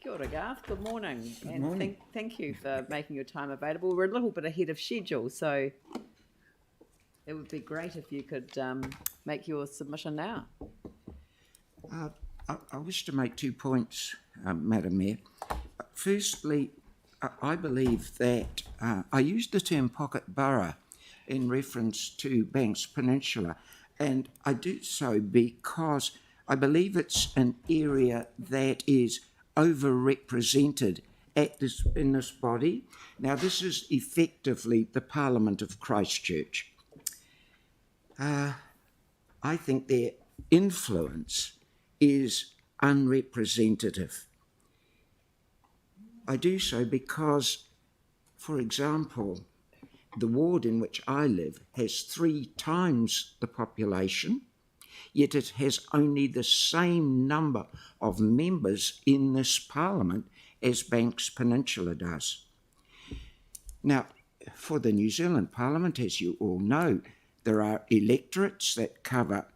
Kia ora, Garth. Good morning. Good morning. Thank you for making your time available. We're a little bit ahead of schedule, so it would be great if you could make your submission now. I wish to make 2 points, Madam Mayor. Firstly, I believe that I used the term pocket borough in reference to Banks Peninsula, and I do so because I believe it's an area that is overrepresented in this body. Now, this is effectively the Parliament of Christchurch. I think their influence is unrepresentative. I do so because, for example, the ward in which I live has 3 times the population, yet it has only the same number of members in this Parliament as Banks Peninsula does. Now, for the New Zealand Parliament, as you all know, there are electorates that cover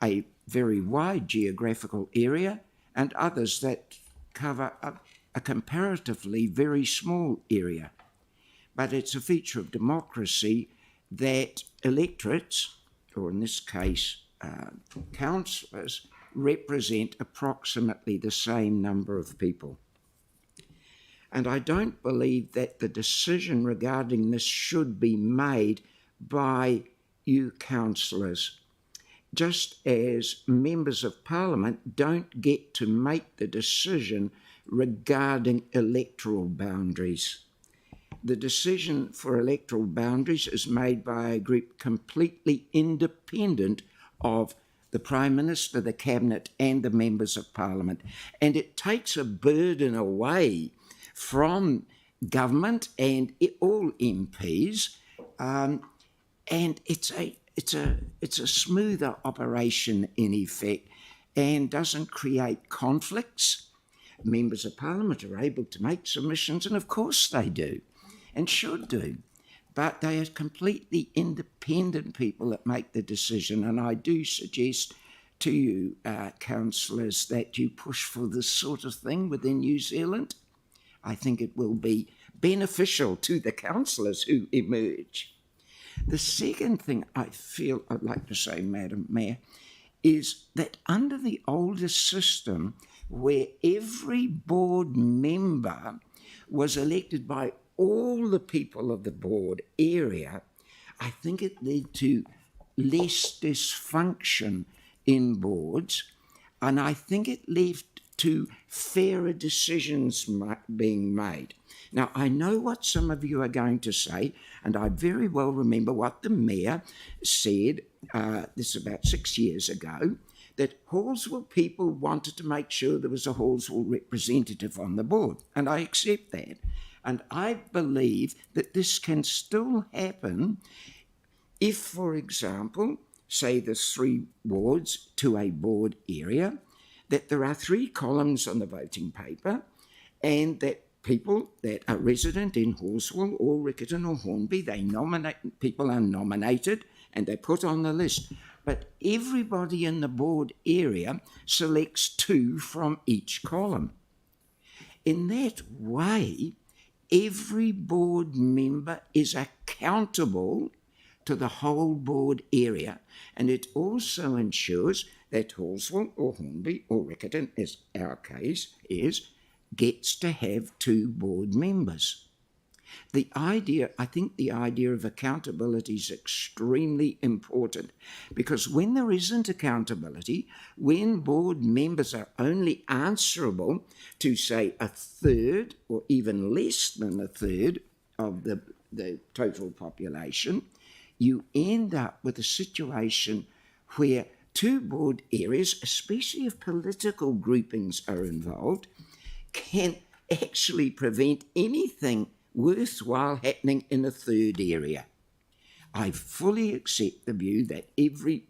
a very wide geographical area and others that cover a comparatively very small area. But it's a feature of democracy that electorates, or in this case, councillors, represent approximately the same number of people. And I don't believe that the decision regarding this should be made by you councillors, just as members of Parliament don't get to make the decision regarding electoral boundaries. The decision for electoral boundaries is made by a group completely independent of the Prime Minister, the Cabinet and the members of Parliament. And it takes a burden away from government and all MPs, and it's a smoother operation in effect and doesn't create conflicts. Members of Parliament are able to make submissions, and of course they do and should do. But they are completely independent people that make the decision, and I do suggest to you, councillors, that you push for this sort of thing within New Zealand. I think it will be beneficial to the councillors who emerge. The second thing I feel I'd like to say, Madam Mayor, is that under the older system, where every board member was elected by all the people of the board area, I think it led to less dysfunction in boards, and I think it led to fairer decisions being made. Now, I know what some of you are going to say, and I very well remember what the Mayor said, this is about 6 years ago, that Hallsville people wanted to make sure there was a Hallsville representative on the board, and I accept that. And I believe that this can still happen if, for example, say there's 3 wards to a board area, that there are 3 columns on the voting paper, and that people that are resident in Hallsville or Riccarton or Hornby, people are nominated and they're put on the list. But everybody in the board area selects 2 from each column. In that way, every board member is accountable to the whole board area, and it also ensures that Hallsville or Hornby or Riccarton, as our case is, gets to have 2 board members. I think the idea of accountability is extremely important, because when there isn't accountability, when board members are only answerable to, say, 1/3 or even less than 1/3 of the total population, you end up with a situation where 2 board areas, especially if political groupings are involved, can actually prevent anything worthwhile happening in a 3rd area. I fully accept the view that every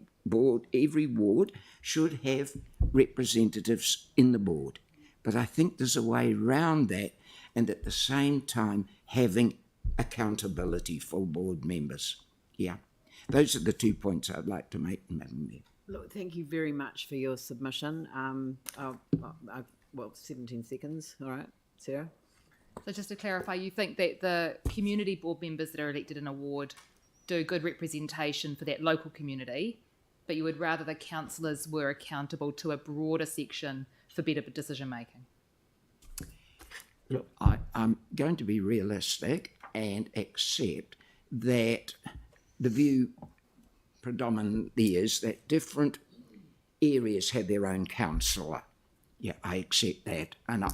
ward should have representatives in the board, but I think there's a way around that, and at the same time having accountability for board members. Yeah, those are the 2 points I'd like to make, Madam Mayor. Look, thank you very much for your submission. 17 seconds. All right, Sarah. So just to clarify, you think that the community board members that are elected in a ward do good representation for that local community, but you would rather the councillors were accountable to a broader section for better decision making? Look, I'm going to be realistic and accept that the view predominantly is that different areas have their own councillor. Yeah, I accept that. And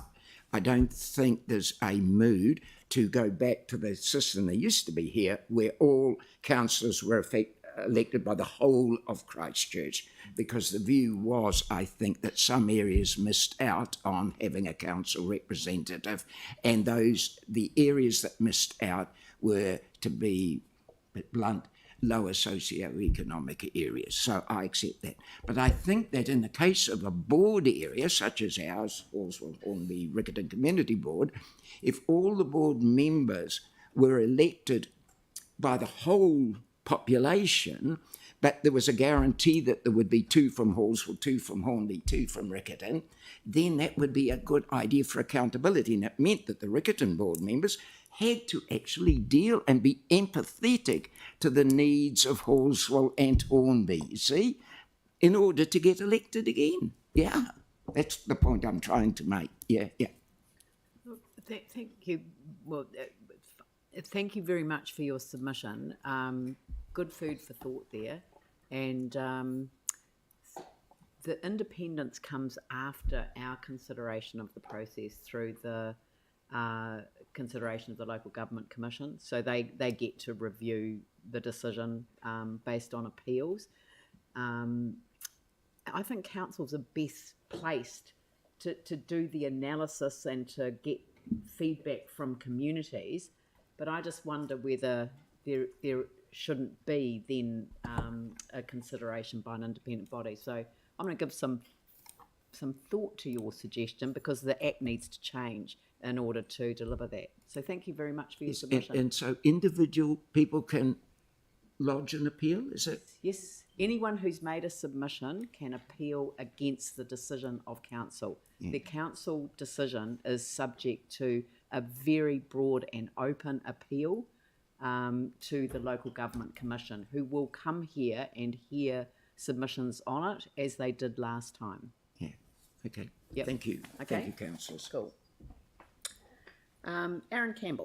I don't think there's a mood to go back to the system that used to be here where all councillors were elected by the whole of Christchurch, because the view was, I think, that some areas missed out on having a council representative, and the areas that missed out were, to be a bit blunt, lower socio-economic areas. So I accept that. But I think that in the case of a board area, such as ours, Hallsville, Hornby, Riccarton Community Board, if all the board members were elected by the whole population, but there was a guarantee that there would be 2 from Hallsville, 2 from Hornby, 2 from Riccarton, then that would be a good idea for accountability. And it meant that the Riccarton board members had to actually deal and be empathetic to the needs of Hallsville and Hornby, you see, in order to get elected again. Yeah, that's the point I'm trying to make. Yeah. Thank you. Well, thank you very much for your submission. Good food for thought there. And the independence comes after our consideration of the process through the consideration of the Local Government Commission. So they get to review the decision based on appeals. I think councils are best placed to do the analysis and to get feedback from communities, but I just wonder whether there shouldn't be then a consideration by an independent body. So I'm going to give some thought to your suggestion, because the Act needs to change in order to deliver that. So thank you very much for your submission. And so individual people can lodge an appeal, is it? Yes, anyone who's made a submission can appeal against the decision of council. Yeah. The council decision is subject to a very broad and open appeal to the Local Government Commission, who will come here and hear submissions on it as they did last time. Yeah, okay. Yep. Thank you. Okay. Thank you, councillors. Cool. Aaron Campbell.